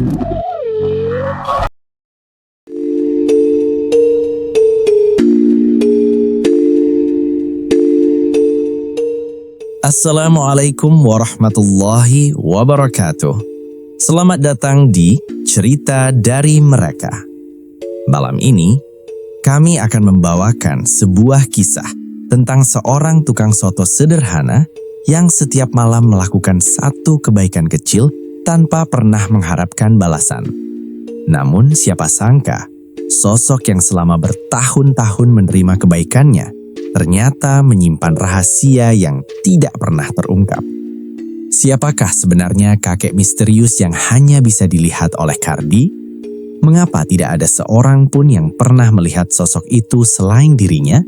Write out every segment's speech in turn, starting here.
Assalamualaikum warahmatullahi wabarakatuh. Selamat datang di Cerita dari Mereka. Malam ini, kami akan membawakan sebuah kisah tentang seorang tukang soto sederhana yang setiap malam melakukan satu kebaikan kecil tanpa pernah mengharapkan balasan. Namun siapa sangka, sosok yang selama bertahun-tahun menerima kebaikannya ternyata menyimpan rahasia yang tidak pernah terungkap. Siapakah sebenarnya kakek misterius yang hanya bisa dilihat oleh Kardi? Mengapa tidak ada seorang pun yang pernah melihat sosok itu selain dirinya?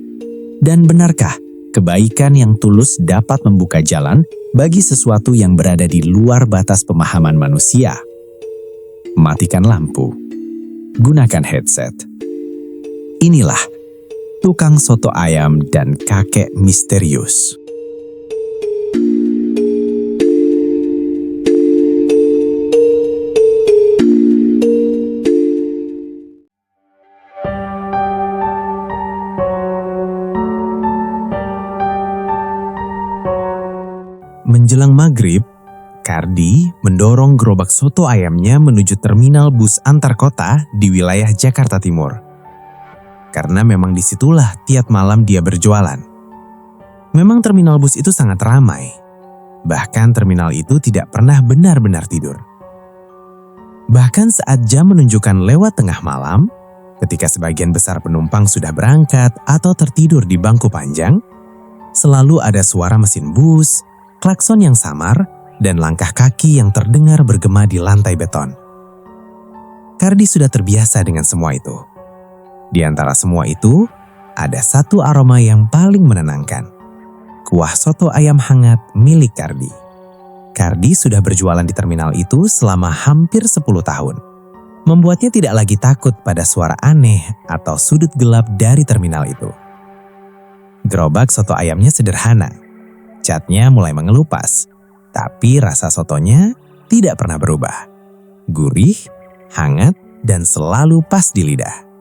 Dan benarkah kebaikan yang tulus dapat membuka jalan bagi sesuatu yang berada di luar batas pemahaman manusia? Matikan lampu. Gunakan headset. Inilah Tukang Soto Ayam dan Kakek Misterius. Menjelang maghrib, Kardi mendorong gerobak soto ayamnya menuju terminal bus antar kota di wilayah Jakarta Timur. Karena memang disitulah tiap malam dia berjualan. Memang terminal bus itu sangat ramai. Bahkan terminal itu tidak pernah benar-benar tidur. Bahkan saat jam menunjukkan lewat tengah malam, ketika sebagian besar penumpang sudah berangkat atau tertidur di bangku panjang, selalu ada suara mesin bus, klakson yang samar, dan langkah kaki yang terdengar bergema di lantai beton. Kardi sudah terbiasa dengan semua itu. Di antara semua itu, ada satu aroma yang paling menenangkan. Kuah soto ayam hangat milik Kardi. Kardi sudah berjualan di terminal itu selama hampir 10 tahun. Membuatnya tidak lagi takut pada suara aneh atau sudut gelap dari terminal itu. Gerobak soto ayamnya sederhana. Catnya mulai mengelupas, tapi rasa sotonya tidak pernah berubah. Gurih, hangat, dan selalu pas di lidah.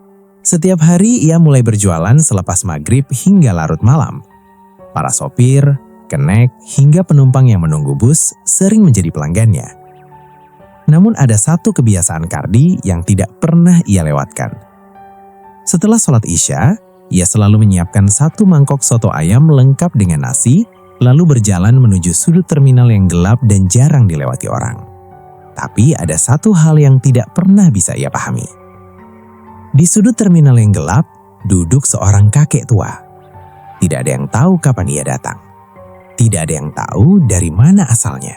Setiap hari ia mulai berjualan selepas maghrib hingga larut malam. Para sopir, kenek, hingga penumpang yang menunggu bus sering menjadi pelanggannya. Namun ada satu kebiasaan Kardi yang tidak pernah ia lewatkan. Setelah sholat Isya, ia selalu menyiapkan satu mangkok soto ayam lengkap dengan nasi, lalu berjalan menuju sudut terminal yang gelap dan jarang dilewati orang. Tapi ada satu hal yang tidak pernah bisa ia pahami. Di sudut terminal yang gelap, duduk seorang kakek tua. Tidak ada yang tahu kapan ia datang. Tidak ada yang tahu dari mana asalnya.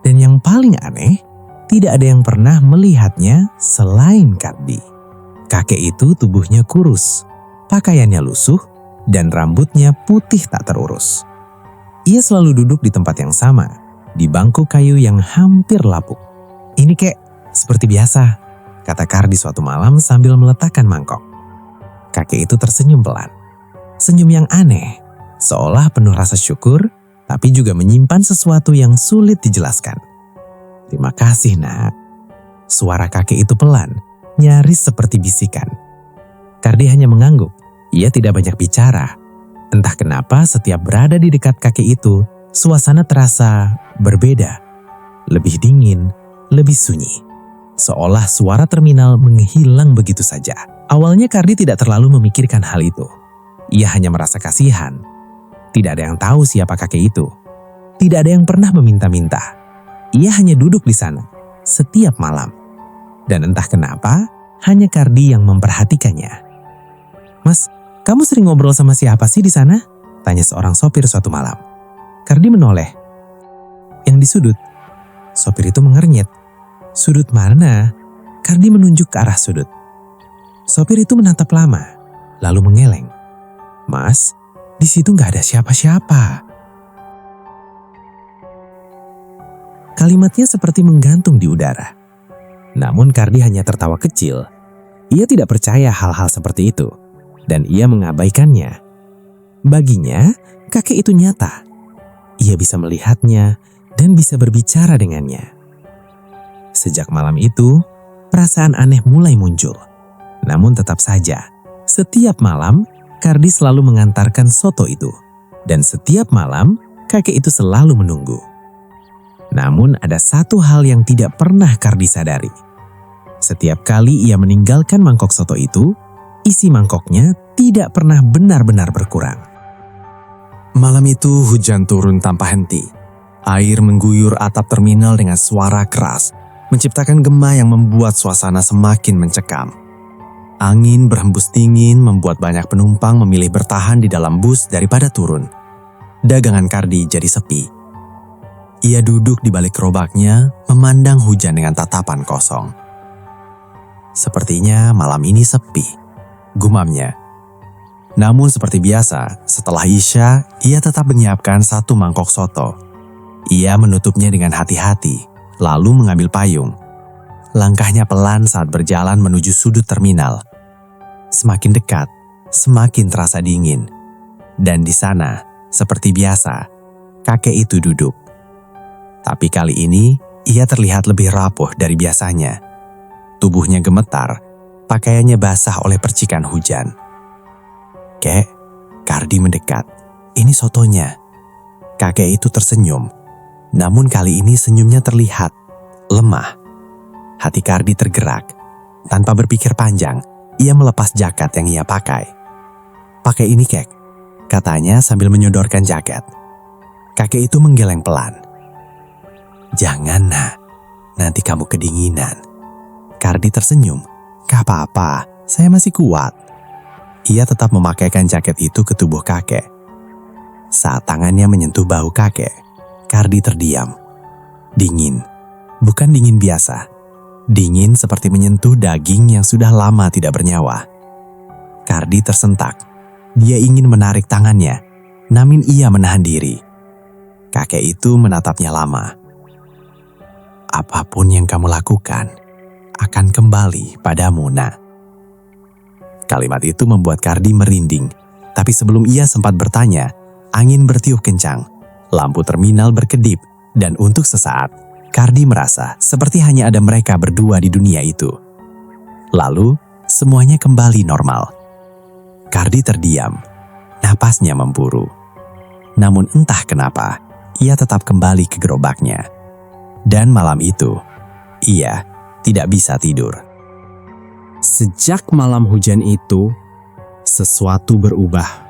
Dan yang paling aneh, tidak ada yang pernah melihatnya selain Kardi. Kakek itu tubuhnya kurus, pakaiannya lusuh, dan rambutnya putih tak terurus. Ia selalu duduk di tempat yang sama, di bangku kayu yang hampir lapuk. "Ini kek, seperti biasa," kata Kardi suatu malam sambil meletakkan mangkok. Kakek itu tersenyum pelan. Senyum yang aneh, seolah penuh rasa syukur, tapi juga menyimpan sesuatu yang sulit dijelaskan. "Terima kasih, Nak." Suara kakek itu pelan, nyaris seperti bisikan. Kardi hanya mengangguk. Ia tidak banyak bicara. Entah kenapa setiap berada di dekat kakek itu, suasana terasa berbeda. Lebih dingin, lebih sunyi. Seolah suara terminal menghilang begitu saja. Awalnya Kardi tidak terlalu memikirkan hal itu. Ia hanya merasa kasihan. Tidak ada yang tahu siapa kakek itu. Tidak ada yang pernah meminta-minta. Ia hanya duduk di sana, setiap malam. Dan entah kenapa, hanya Kardi yang memperhatikannya. "Mas, kamu sering ngobrol sama siapa sih di sana?" tanya seorang sopir suatu malam. Kardi menoleh. "Yang di sudut." Sopir itu mengernyit. "Sudut mana?" Kardi menunjuk ke arah sudut. Sopir itu menatap lama, lalu mengeleng. "Mas, di situ nggak ada siapa-siapa." Kalimatnya seperti menggantung di udara. Namun Kardi hanya tertawa kecil. Ia tidak percaya hal-hal seperti itu, dan ia mengabaikannya. Baginya, kakek itu nyata. Ia bisa melihatnya dan bisa berbicara dengannya. Sejak malam itu, perasaan aneh mulai muncul. Namun tetap saja, setiap malam Kardi selalu mengantarkan soto itu. Dan setiap malam, kakek itu selalu menunggu. Namun ada satu hal yang tidak pernah Kardi sadari. Setiap kali ia meninggalkan mangkok soto itu, isi mangkoknya tidak pernah benar-benar berkurang. Malam itu hujan turun tanpa henti. Air mengguyur atap terminal dengan suara keras, menciptakan gema yang membuat suasana semakin mencekam. Angin berhembus dingin membuat banyak penumpang memilih bertahan di dalam bus daripada turun. Dagangan Kardi jadi sepi. Ia duduk di balik gerobaknya, memandang hujan dengan tatapan kosong. Sepertinya malam ini sepi, gumamnya. Namun seperti biasa, setelah Isya, ia tetap menyiapkan satu mangkok soto. Ia menutupnya dengan hati-hati, lalu mengambil payung. Langkahnya pelan saat berjalan menuju sudut terminal. Semakin dekat, semakin terasa dingin. Dan di sana, seperti biasa, kakek itu duduk. Tapi kali ini, ia terlihat lebih rapuh dari biasanya. Tubuhnya gemetar, pakaiannya basah oleh percikan hujan. "Kek," Kardi mendekat. "Ini sotonya." Kakek itu tersenyum. Namun kali ini senyumnya terlihat lemah. Hati Kardi tergerak. Tanpa berpikir panjang, ia melepas jaket yang ia pakai. "Pakai ini, Kek," katanya sambil menyodorkan jaket. Kakek itu menggeleng pelan. "Jangan, Nak. Nanti kamu kedinginan." Kardi tersenyum. "Gak apa-apa, saya masih kuat." Ia tetap memakaikan jaket itu ke tubuh kakek. Saat tangannya menyentuh bahu kakek, Kardi terdiam. Dingin, bukan dingin biasa. Dingin seperti menyentuh daging yang sudah lama tidak bernyawa. Kardi tersentak. Dia ingin menarik tangannya, namun ia menahan diri. Kakek itu menatapnya lama. "Apapun yang kamu lakukan, akan kembali padamu, Nak." Kalimat itu membuat Kardi merinding. Tapi sebelum ia sempat bertanya, angin bertiup kencang. Lampu terminal berkedip, dan untuk sesaat, Kardi merasa seperti hanya ada mereka berdua di dunia itu. Lalu, semuanya kembali normal. Kardi terdiam, napasnya memburu. Namun entah kenapa, ia tetap kembali ke gerobaknya. Dan malam itu, ia tidak bisa tidur. Sejak malam hujan itu, sesuatu berubah.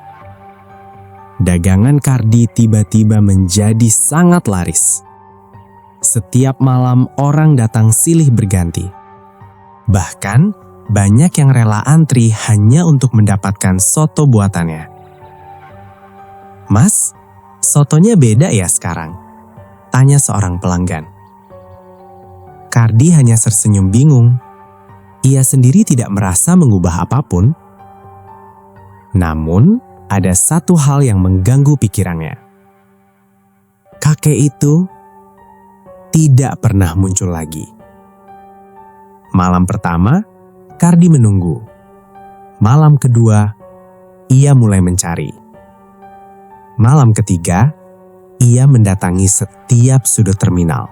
Dagangan Kardi tiba-tiba menjadi sangat laris. Setiap malam orang datang silih berganti. Bahkan banyak yang rela antri hanya untuk mendapatkan soto buatannya. "Mas, sotonya beda ya sekarang?" tanya seorang pelanggan. Kardi hanya tersenyum bingung. Ia sendiri tidak merasa mengubah apapun. Namun, ada satu hal yang mengganggu pikirannya. Kakek itu tidak pernah muncul lagi. Malam pertama, Kardi menunggu. Malam kedua, ia mulai mencari. Malam ketiga, ia mendatangi setiap sudut terminal.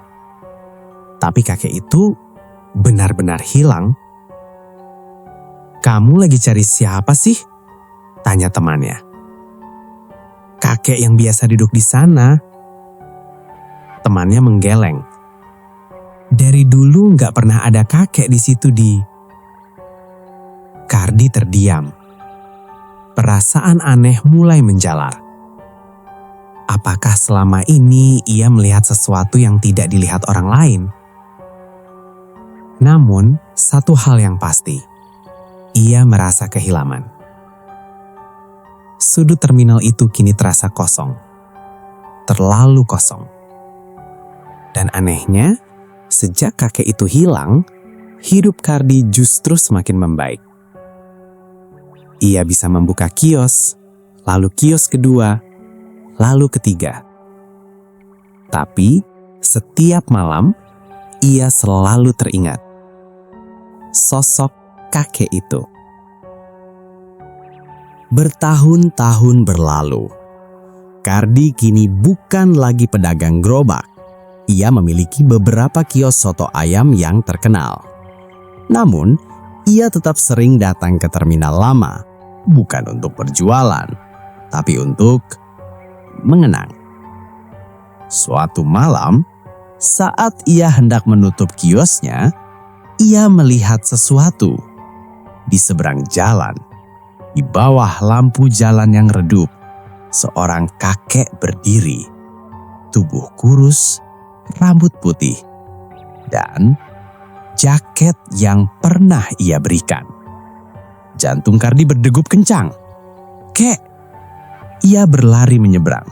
Tapi kakek itu benar-benar hilang. "Kamu lagi cari siapa sih?" tanya temannya. "Kakek yang biasa duduk di sana." Temannya menggeleng. "Dari dulu nggak pernah ada kakek di situ, Di." Kardi terdiam. Perasaan aneh mulai menjalar. Apakah selama ini ia melihat sesuatu yang tidak dilihat orang lain? Namun, satu hal yang pasti, ia merasa kehilangan. Sudut terminal itu kini terasa kosong. Terlalu kosong. Dan anehnya, sejak kakek itu hilang, hidup Kardi justru semakin membaik. Ia bisa membuka kios, lalu kios kedua, lalu ketiga. Tapi, setiap malam, ia selalu teringat sosok kakek itu. Bertahun-tahun berlalu, Kardi kini bukan lagi pedagang gerobak. ia memiliki beberapa kios soto ayam yang terkenal. Namun, ia tetap sering datang ke terminal lama, bukan untuk berjualan, tapi untuk mengenang. Suatu malam, saat ia hendak menutup kiosnya, ia melihat sesuatu di seberang jalan. Di bawah lampu jalan yang redup, seorang kakek berdiri, tubuh kurus, rambut putih, dan jaket yang pernah ia berikan. Jantung Kardi berdegup kencang. "Kek!" Ia berlari menyeberang.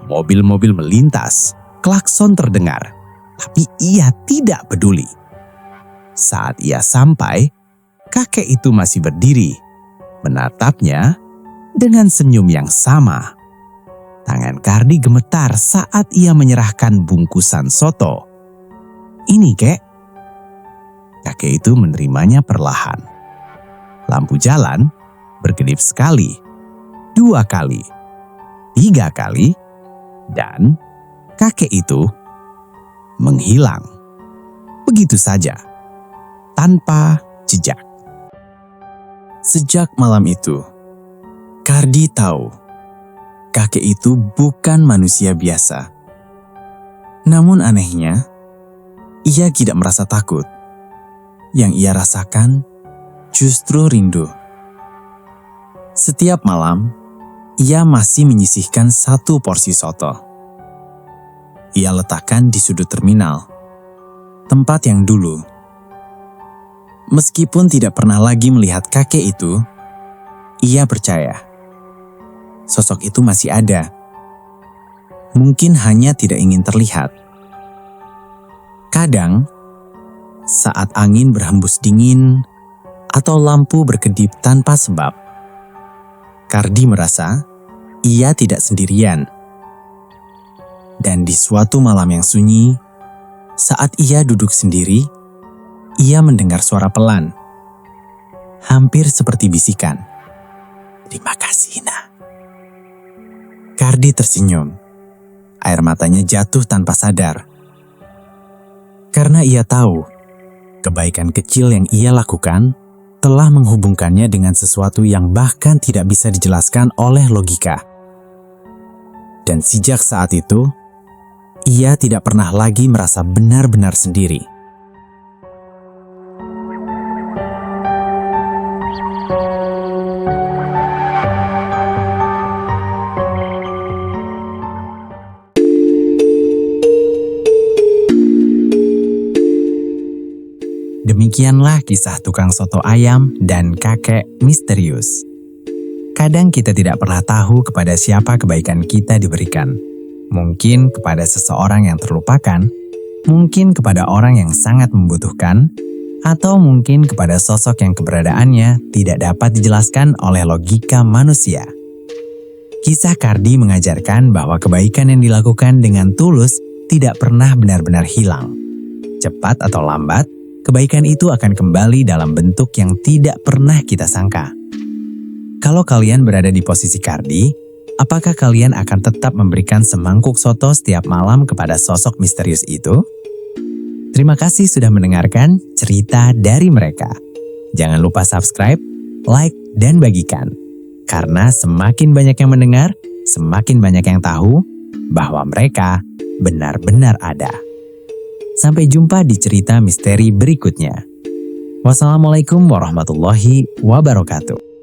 Mobil-mobil melintas, klakson terdengar, tapi ia tidak peduli. Saat ia sampai, kakek itu masih berdiri, menatapnya dengan senyum yang sama. Tangan Kardi gemetar saat ia menyerahkan bungkusan soto. "Ini, Kek." Kakek itu menerimanya perlahan. Lampu jalan berkedip sekali, 2 kali, 3 kali, dan kakek itu menghilang. Begitu saja, tanpa jejak. Sejak malam itu, Kardi tahu kakek itu bukan manusia biasa. Namun anehnya, ia tidak merasa takut. Yang ia rasakan justru rindu. Setiap malam, ia masih menyisihkan 1 porsi soto. Ia letakkan di sudut terminal, tempat yang dulu. Meskipun tidak pernah lagi melihat kakek itu, ia percaya sosok itu masih ada. Mungkin hanya tidak ingin terlihat. Kadang, saat angin berhembus dingin atau lampu berkedip tanpa sebab, Kardi merasa ia tidak sendirian. Dan di suatu malam yang sunyi, saat ia duduk sendiri, ia mendengar suara pelan, hampir seperti bisikan. "Terima kasih, Nak." Kardi tersenyum. Air matanya jatuh tanpa sadar. Karena ia tahu, kebaikan kecil yang ia lakukan telah menghubungkannya dengan sesuatu yang bahkan tidak bisa dijelaskan oleh logika. Dan sejak saat itu, ia tidak pernah lagi merasa benar-benar sendiri. Demikianlah kisah tukang soto ayam dan kakek misterius. Kadang kita tidak pernah tahu kepada siapa kebaikan kita diberikan. Mungkin kepada seseorang yang terlupakan, mungkin kepada orang yang sangat membutuhkan, atau mungkin kepada sosok yang keberadaannya tidak dapat dijelaskan oleh logika manusia. Kisah Kardi mengajarkan bahwa kebaikan yang dilakukan dengan tulus tidak pernah benar-benar hilang. Cepat atau lambat, kebaikan itu akan kembali dalam bentuk yang tidak pernah kita sangka. Kalau kalian berada di posisi Kardi, apakah kalian akan tetap memberikan semangkuk soto setiap malam kepada sosok misterius itu? Terima kasih sudah mendengarkan cerita dari mereka. Jangan lupa subscribe, like, dan bagikan. Karena semakin banyak yang mendengar, semakin banyak yang tahu bahwa mereka benar-benar ada. Sampai jumpa di cerita misteri berikutnya. Wassalamualaikum warahmatullahi wabarakatuh.